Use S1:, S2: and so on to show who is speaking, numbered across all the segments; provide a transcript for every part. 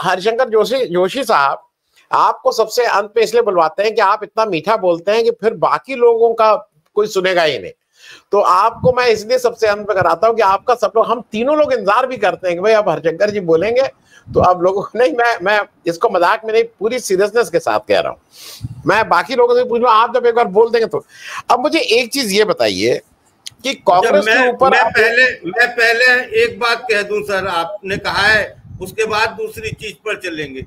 S1: हरिशंकर जोशी साहब आपको सबसे अंत पे इसलिए बुलवाते हैं कि आप इतना मीठा बोलते हैं कि फिर बाकी लोगों का कोई सुनेगा ही नहीं। तो आपको मैं इसलिए सबसे अंत में कराता हूं कि आपका सब लोग, हम तीनों लोग इंतजार भी करते हैं कि भाई अब हरिशंकर जी बोलेंगे तो आप लोगों को नहीं, मैं इसको मजाक में नहीं, पूरी सीरियसनेस के साथ कह रहा हूं। मैं बाकी लोगों से पूछ लूं, आप जब एक बार बोल देंगे तो। अब मुझे एक चीज ये बताइए कि कांग्रेस के ऊपर
S2: मैं पहले एक बात कह दूं सर, आपने कहा है उसके बाद दूसरी चीज पर चलेंगे।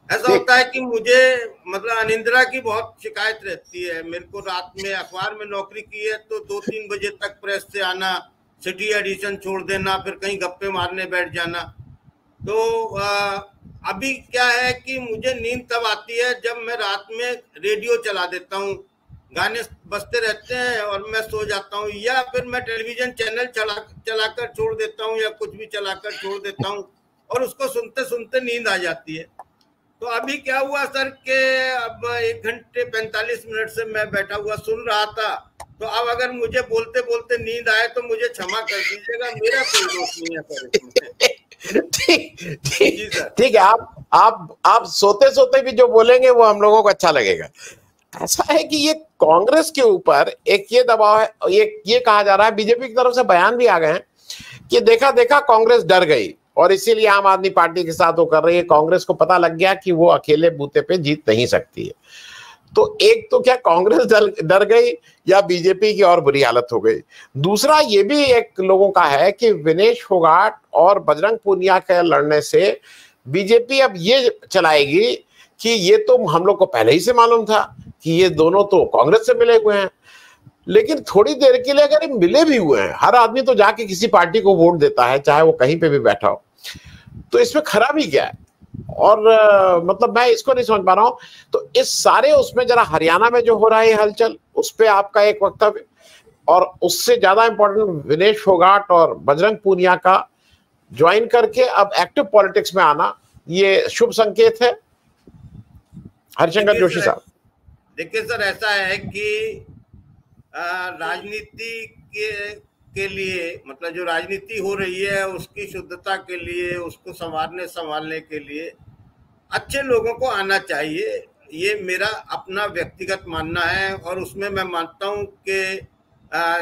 S2: ऐसा होता है कि मुझे मतलब अनिंद्रा की बहुत शिकायत रहती है। मेरे को रात में अखबार में नौकरी की है तो 2-3 बजे तक प्रेस से आना, सिटी एडिशन छोड़ देना, फिर कहीं गप्पे मारने बैठ जाना। तो अभी क्या है कि मुझे नींद तब आती है जब मैं रात में रेडियो चला देता हूँ, गाने बजते रहते हैं और मैं सो जाता हूँ, या फिर मैं टेलीविजन चैनल चलाकर छोड़ देता हूँ या कुछ भी चलाकर छोड़ देता हूँ और उसको सुनते सुनते नींद आ जाती है। तो अभी क्या हुआ सर के अब 1 घंटे 45 मिनट से मैं बैठा हुआ सुन रहा था। तो अब अगर मुझे बोलते बोलते नींद आए तो मुझे क्षमा कर दीजिएगा, मेरा कोई दोष नहीं है सर इसमें।
S1: ठीक है, आप सोते सोते भी जो बोलेंगे वो हम लोगों को अच्छा लगेगा। ऐसा है कि ये कांग्रेस के ऊपर एक ये दबाव है, ये कहा जा रहा है, बीजेपी की तरफ से बयान भी आ गए हैं कि देखा देखा कांग्रेस डर गई और इसीलिए आम आदमी पार्टी के साथ वो कर रही है। कांग्रेस को पता लग गया कि वो अकेले बूते पे जीत नहीं सकती है। तो एक तो क्या कांग्रेस डर गई या बीजेपी की और बुरी हालत हो गई। दूसरा ये भी एक लोगों का है कि विनेश फोगाट और बजरंग पूनिया के लड़ने से बीजेपी अब ये चलाएगी कि ये तो हम लोग को पहले ही से मालूम था कि ये दोनों तो कांग्रेस से मिले हुए हैं। लेकिन थोड़ी देर के लिए अगर ये मिले भी हुए हैं, हर आदमी तो जाके किसी पार्टी को वोट देता है चाहे वो कहीं पे भी बैठा हो, तो इसमें खराबी क्या है? और मतलब मैं इसको नहीं समझ पा रहा हूं। तो इस सारे उसमें जरा हरियाणा में जो हो रहा है हलचल, उस पर आपका एक वक्तव्य, और उससे ज्यादा इंपॉर्टेंट विनेश फोगाट और बजरंग पूनिया का ज्वाइन करके अब एक्टिव पॉलिटिक्स में आना, ये शुभ संकेत है हरिशंकर जोशी साहब?
S2: देखिए सर, ऐसा है कि राजनीति के लिए मतलब जो राजनीति हो रही है उसकी शुद्धता के लिए, उसको संभालने के लिए अच्छे लोगों को आना चाहिए। ये मेरा अपना व्यक्तिगत मानना है और उसमें मैं मानता हूँ कि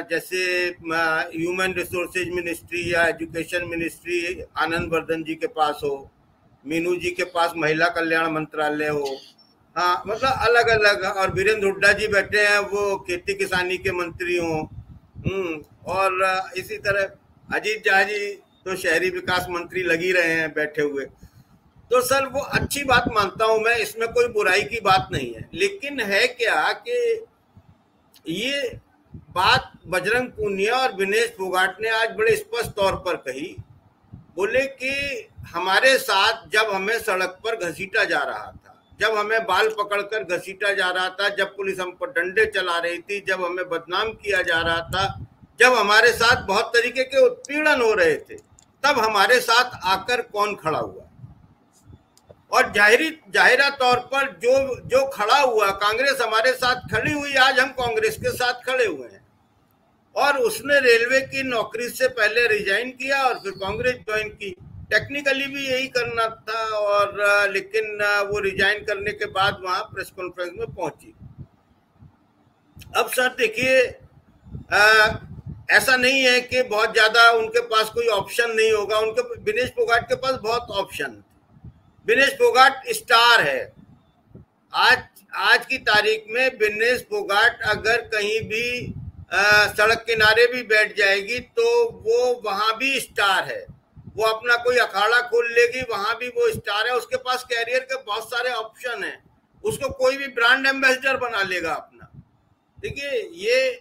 S2: जैसे ह्यूमन रिसोर्सेज मिनिस्ट्री या एजुकेशन मिनिस्ट्री आनंद वर्धन जी के पास हो, मीनू जी के पास महिला कल्याण मंत्रालय हो, हाँ मतलब अलग अलग, और वीरेंद्र हुड्डा जी बैठे हैं वो खेती किसानी के मंत्री हों, और इसी तरह अजीत झा जी तो शहरी विकास मंत्री लगी रहे हैं बैठे हुए। तो सर वो अच्छी बात मानता हूं मैं, इसमें कोई बुराई की बात नहीं है। लेकिन है क्या कि ये बात बजरंग पूनिया और विनेश फोगाट ने आज बड़े स्पष्ट तौर पर कही। बोले कि हमारे साथ जब हमें सड़क पर घसीटा जा रहा था, जब हमें बाल पकड़कर घसीटा जा रहा था, जब पुलिस हम पर डंडे चला रही थी, जब हमें बदनाम किया जा रहा था, जब हमारे साथ बहुत तरीके के उत्पीड़न हो रहे थे, तब हमारे साथ आकर कौन खड़ा हुआ? और जाहिरा तौर पर जो खड़ा हुआ, कांग्रेस हमारे साथ खड़ी हुई, आज हम कांग्रेस के साथ खड़े हुए हैं। और उसने रेलवे की नौकरी से पहले रिजाइन किया और फिर कांग्रेस ज्वाइन की। टेक्निकली भी यही करना था, और लेकिन वो रिजाइन करने के बाद वहां प्रेस कॉन्फ्रेंस में पहुंची। अब सर देखिए, ऐसा नहीं है कि बहुत ज्यादा उनके पास कोई ऑप्शन नहीं होगा। उनके विनेश फोगाट के पास बहुत ऑप्शन। विनेश फोगाट स्टार है। आज की तारीख में विनेश फोगाट अगर कहीं भी सड़क किनारे भी बैठ जाएगी तो वो वहां भी स्टार है। वो अपना कोई अखाड़ा खोल लेगी, वहां भी वो स्टार है। उसके पास कैरियर के बहुत सारे ऑप्शन हैं। उसको कोई भी ब्रांड एम्बेसडर बना लेगा अपना। देखिए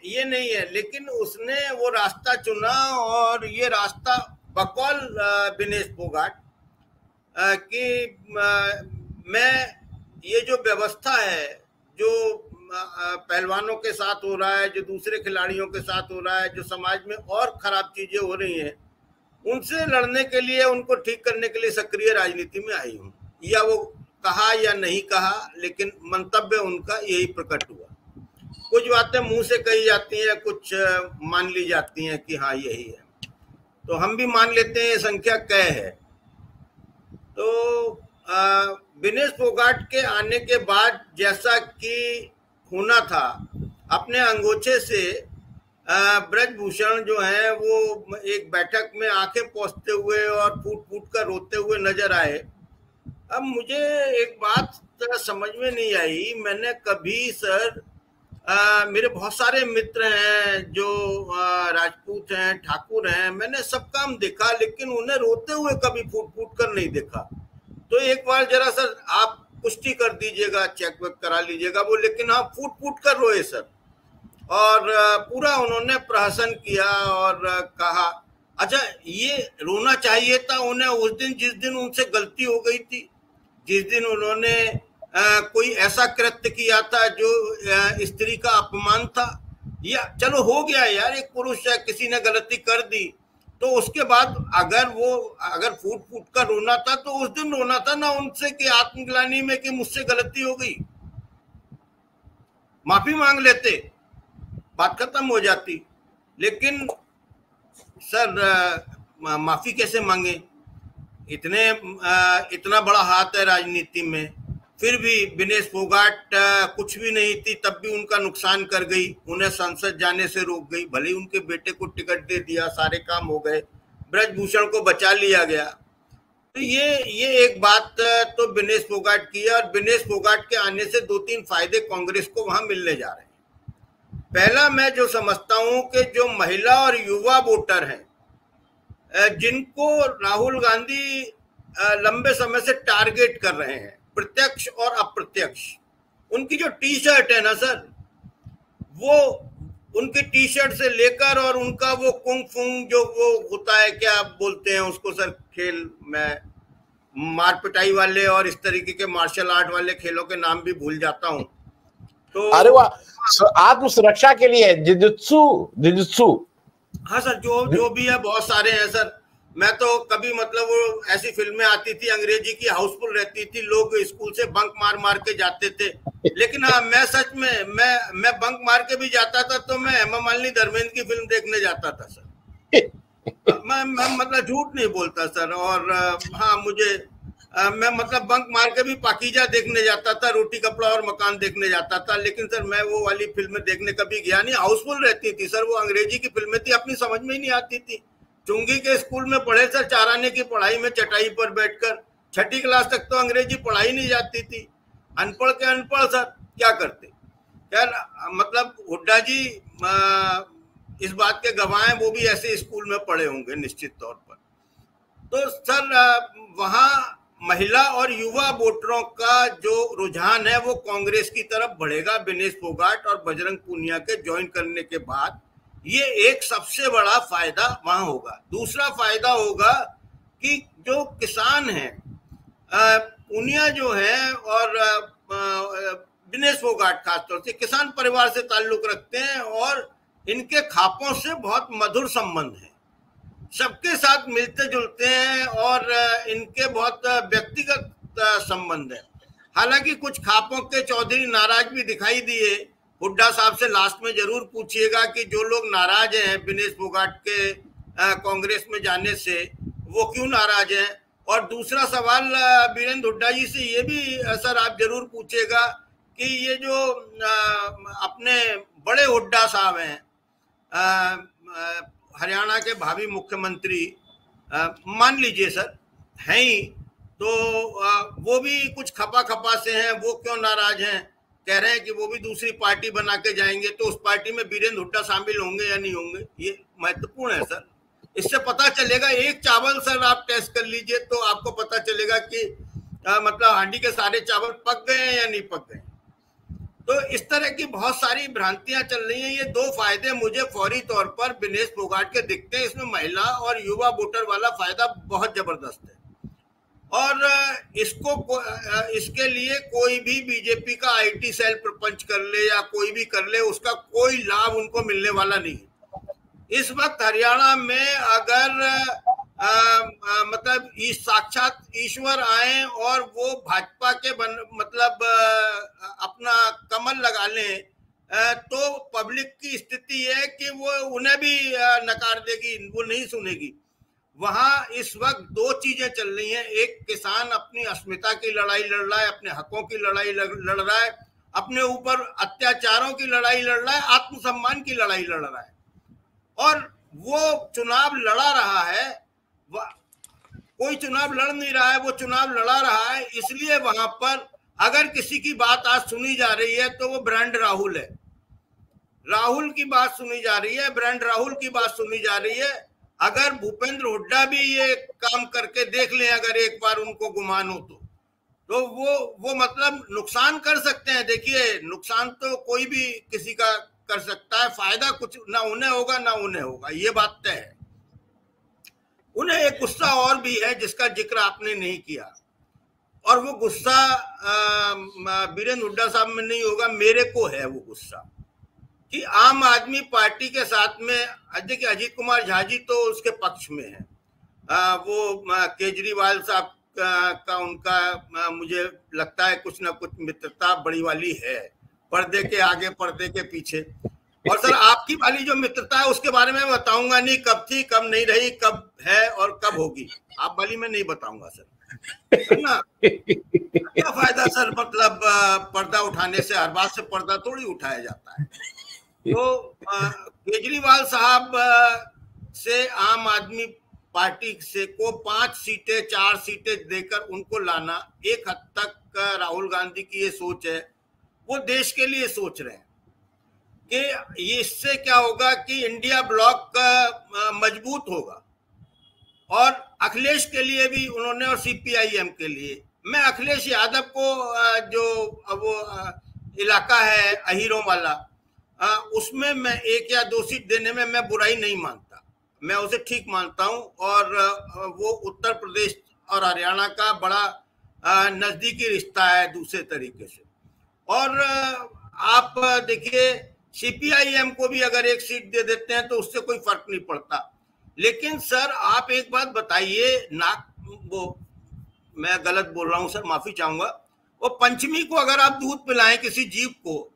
S2: ये नहीं है, लेकिन उसने वो रास्ता चुना, और ये रास्ता बकौल विनेश फोगाट कि मैं ये जो व्यवस्था है, जो पहलवानों के साथ हो रहा है, जो दूसरे खिलाड़ियों के साथ हो रहा है, जो समाज में और खराब चीजें हो रही हैं, उनसे लड़ने के लिए, उनको ठीक करने के लिए सक्रिय राजनीति में आई हूँ। या वो कहा या नहीं कहा, लेकिन मंतव्य उनका यही प्रकट हुआ। कुछ बातें मुंह से कही जाती हैं, कुछ मान ली जाती हैं कि हाँ यही है, तो हम भी मान लेते हैं ये संख्या कै है। तो विनेश फोगाट के आने के बाद जैसा कि होना था, अपने अंगोछे से ब्रजभूषण जो है वो एक बैठक में आंखें पोंछते हुए और फूट फूट कर रोते हुए नजर आए। अब मुझे एक बात समझ में नहीं आई, मैंने कभी सर मेरे बहुत सारे मित्र हैं जो राजपूत हैं, ठाकुर हैं, मैंने सब काम देखा, लेकिन उन्हें रोते हुए कभी फूट फूट कर नहीं देखा। तो एक बार जरा सर आप पुष्टि कर दीजिएगा, चेक वेक करा लीजिएगा वो, लेकिन हाँ फूट फूट कर रोए सर, और पूरा उन्होंने प्रहसन किया और कहा। अच्छा, ये रोना चाहिए था उन्हें उस दिन जिस दिन उनसे गलती हो गई थी, जिस दिन उन्होंने कोई ऐसा कृत्य किया था जो स्त्री का अपमान था। या चलो हो गया यार, एक पुरुष है, किसी ने गलती कर दी, तो उसके बाद अगर फूट फूट कर रोना था तो उस दिन रोना था ना उनसे कि आत्मग्लानि में कि मुझसे गलती हो गई, माफी मांग लेते, बात खत्म हो जाती। लेकिन सर माफी कैसे मांगे, इतना बड़ा हाथ है राजनीति में। फिर भी विनेश फोगाट कुछ भी नहीं थी तब भी उनका नुकसान कर गई, उन्हें संसद जाने से रोक गई, भले ही उनके बेटे को टिकट दे दिया, सारे काम हो गए, ब्रजभूषण को बचा लिया गया। तो ये एक बात तो विनेश फोगाट की है, और विनेश फोगाट के आने से 2-3 फायदे कांग्रेस को वहां मिलने जा रहे हैं। पहला, मैं जो समझता हूं कि जो महिला और युवा वोटर हैं, जिनको राहुल गांधी लंबे समय से टारगेट कर रहे हैं, प्रत्यक्ष और अप्रत्यक्ष, उनकी जो टी शर्ट है ना सर, वो उनकी टी शर्ट से लेकर और उनका वो कुंग फुंग जो वो होता है, क्या बोलते हैं उसको सर, खेल में मार पिटाई वाले और इस तरीके के मार्शल आर्ट वाले खेलों के नाम भी भूल जाता हूं। तो
S1: अरे वाह, आत्म सुरक्षा के लिए जिजुत्सु।
S2: हाँ सर, जो भी है, बहुत सारे हैं सर। मैं तो कभी मतलब वो ऐसी फिल्में आती थी अंग्रेजी की, हाउसफुल रहती थी, लोग स्कूल से बंक मार मार के जाते थे, लेकिन हाँ मैं सच में मैं बंक मार के भी जाता था तो मैं हेमा मालिनी धर्मेंद्र की फिल्म देखने जाता था सर। मैं मतलब झूठ नहीं बोलता सर। और हाँ मैं मतलब बंक मार के भी पाकीजा देखने जाता था, रोटी कपड़ा और मकान देखने जाता था, लेकिन सर मैं वो वाली फिल्में देखने कभी गया नहीं। हाउसफुल रहती थी सर, वो अंग्रेजी की फिल्में थी, अपनी समझ में ही नहीं आती थी। चुंगी के स्कूल में पढ़े सर, 4 आने की पढ़ाई में चटाई पर बैठकर, 6ठी क्लास तक तो अंग्रेजी पढ़ाई नहीं जाती थी। अनपढ़ के अनपढ़ सर, क्या करते। यार मतलब हुड्डा जी इस बात के गवाह हैं, वो भी ऐसे स्कूल में पढ़े होंगे निश्चित तौर पर। तो सर वहां महिला और युवा वोटरों का जो रुझान है वो कांग्रेस की तरफ बढ़ेगा विनेश फोगाट और बजरंग पूनिया के ज्वाइन करने के बाद। ये एक सबसे बड़ा फायदा वहां होगा। दूसरा फायदा होगा कि जो किसान हैं, पूनिया जो है और विनेश फोगाट खासतौर से किसान परिवार से ताल्लुक रखते हैं और इनके खापों से बहुत मधुर संबंध है, सबके साथ मिलते जुलते हैं और इनके बहुत व्यक्तिगत संबंध है। हालांकि कुछ खापों के चौधरी नाराज भी दिखाई दिए। हुड्डा साहब से लास्ट में जरूर पूछिएगा कि जो लोग नाराज हैं विनेश फोगाट के कांग्रेस में जाने से, वो क्यों नाराज हैं। और दूसरा सवाल वीरेंद्र हुड्डा जी से ये भी सर आप जरूर पूछिएगा कि ये जो अपने बड़े हुड्डा साहब हैं, हरियाणा के भावी मुख्यमंत्री, मान लीजिए सर हैं ही, तो वो भी कुछ खपा खपा से हैं, वो क्यों नाराज हैं, कह रहे हैं कि वो भी दूसरी पार्टी बना के जाएंगे, तो उस पार्टी में वीरेंद्र हुड्डा शामिल होंगे या नहीं होंगे, ये महत्वपूर्ण है सर। इससे पता चलेगा, एक चावल सर आप टेस्ट कर लीजिए तो आपको पता चलेगा कि मतलब हांडी के सारे चावल पक गए हैं या नहीं पक गए। तो इस तरह की बहुत सारी भ्रांतियां चल रही हैं। ये 2 फायदे मुझे फौरी तौर पर विनेश फोगाट के दिखते हैं। इसमें महिला और युवा वोटर वाला फायदा बहुत जबरदस्त है, और इसके लिए कोई भी बीजेपी का आईटी सेल प्रपंच कर ले या कोई भी कर ले, उसका कोई लाभ उनको मिलने वाला नहीं है। इस वक्त हरियाणा में अगर मतलब साक्षात ईश्वर आए और वो भाजपा के मतलब अपना कमल लगा लें, तो पब्लिक की स्थिति है कि वो उन्हें भी नकार देगी, वो नहीं सुनेगी। वहां इस वक्त दो चीजें चल रही हैं। एक, किसान अपनी अस्मिता की लड़ाई लड़ रहा है, अपने हकों की लड़ाई लड़ रहा है, अपने ऊपर अत्याचारों की लड़ाई लड़ रहा है, आत्मसम्मान की लड़ाई लड़ रहा है। और वो चुनाव लड़ा रहा है, कोई चुनाव लड़ नहीं रहा है, वो चुनाव लड़ा रहा है। इसलिए वहां पर अगर किसी की बात आज सुनी जा रही है तो वो ब्रांड राहुल है। राहुल की बात सुनी जा रही है, ब्रांड राहुल की बात सुनी जा रही है। अगर भूपेंद्र हुड्डा भी ये काम करके देख लें, अगर एक बार उनको गुमान हो तो वो मतलब नुकसान कर सकते हैं। देखिए, नुकसान तो कोई भी किसी का कर सकता है, फायदा कुछ ना उन्हें होगा ना उन्हें होगा, ये बात तय है। उन्हें एक गुस्सा और भी है जिसका जिक्र आपने नहीं किया, और वो गुस्सा वीरेंद्र हुड्डा साहब में नहीं होगा, मेरे को है वो गुस्सा कि आम आदमी पार्टी के साथ में, देखिए अजीत कुमार झा जी तो उसके पक्ष में है, वो केजरीवाल साहब का उनका मुझे लगता है कुछ ना कुछ मित्रता बड़ी वाली है, पर्दे के आगे पर्दे के पीछे। और सर आपकी वाली जो मित्रता है उसके बारे में बताऊंगा नहीं, कब थी कब नहीं रही, कब है और कब होगी, आप वाली में नहीं बताऊंगा सर, है ना। क्या फायदा सर, मतलब पर्दा उठाने से, हर बात से पर्दा थोड़ी उठाया जाता है। तो केजरीवाल साहब से आम आदमी पार्टी से को 5 सीटें 4 सीटें देकर उनको लाना, एक हद तक राहुल गांधी की ये सोच है, वो देश के लिए सोच रहे हैं कि ये इससे क्या होगा कि इंडिया ब्लॉक मजबूत होगा। और अखिलेश के लिए भी उन्होंने, और सीपीआईएम के लिए, मैं अखिलेश यादव को जो वो इलाका है अहीरों वाला, उसमें मैं 1 या 2 सीट देने में मैं बुराई नहीं मानता, मैं उसे ठीक मानता हूं। और वो उत्तर प्रदेश और हरियाणा का बड़ा नजदीकी रिश्ता है दूसरे तरीके से। और आप देखिए, सीपीआईएम को भी अगर 1 सीट दे देते हैं तो उससे कोई फर्क नहीं पड़ता। लेकिन सर आप एक बात बताइए, वो मैं गलत बोल रहा हूं सर, माफी चाहूंगा, वो पंचमी को अगर आप दूध पिलाएं किसी जीव को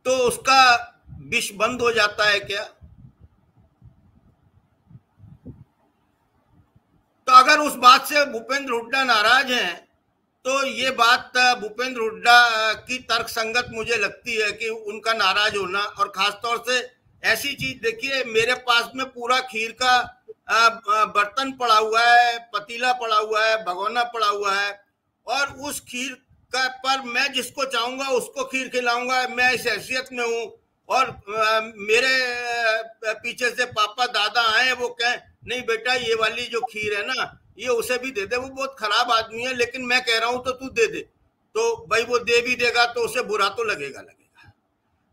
S2: तो उसका विष बंद हो जाता है क्या? तो अगर उस बात से भूपेंद्र हुड्डा नाराज हैं तो ये बात भूपेंद्र हुड्डा की तर्कसंगत मुझे लगती है कि उनका नाराज होना। और खासतौर से ऐसी चीज, देखिए मेरे पास में पूरा खीर का बर्तन पड़ा हुआ है, पतीला पड़ा हुआ है, भगोना पड़ा हुआ है, और उस खीर का पर मैं जिसको चाहूंगा उसको खीर खिलाऊंगा। मैं इस हैसियत में हूँ, और मेरे पीछे से पापा दादा आए, वो कहें नहीं बेटा ये वाली जो खीर है ना ये उसे भी दे दे, वो बहुत खराब आदमी है लेकिन मैं कह रहा हूं तो तू दे दे, तो भाई वो दे भी देगा तो उसे बुरा तो लगेगा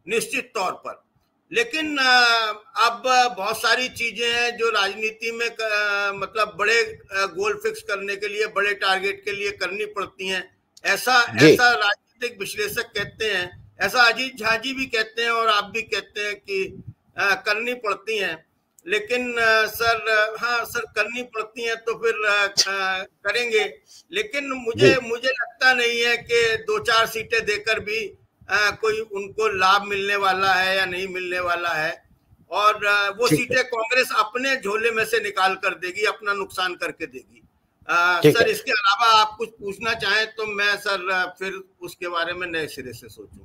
S2: निश्चित तौर पर। लेकिन अब बहुत सारी चीजें हैं जो राजनीति में मतलब बड़े गोल फिक्स करने के लिए, बड़े टारगेट के लिए करनी पड़ती हैं। ऐसा राजनीतिक विश्लेषक कहते हैं, ऐसा अजीत झा जी भी कहते हैं और आप भी कहते हैं कि करनी पड़ती हैं। लेकिन सर, हाँ सर करनी पड़ती हैं तो फिर करेंगे। लेकिन मुझे लगता नहीं है कि 2-4 सीटें देकर भी कोई उनको लाभ मिलने वाला है या नहीं मिलने वाला है। और वो सीटें कांग्रेस अपने झोले में से निकाल कर देगी, अपना नुकसान करके देगी। सर इसके अलावा आप कुछ पूछना चाहें तो मैं सर फिर उसके बारे में नए सिरे से सोचूं।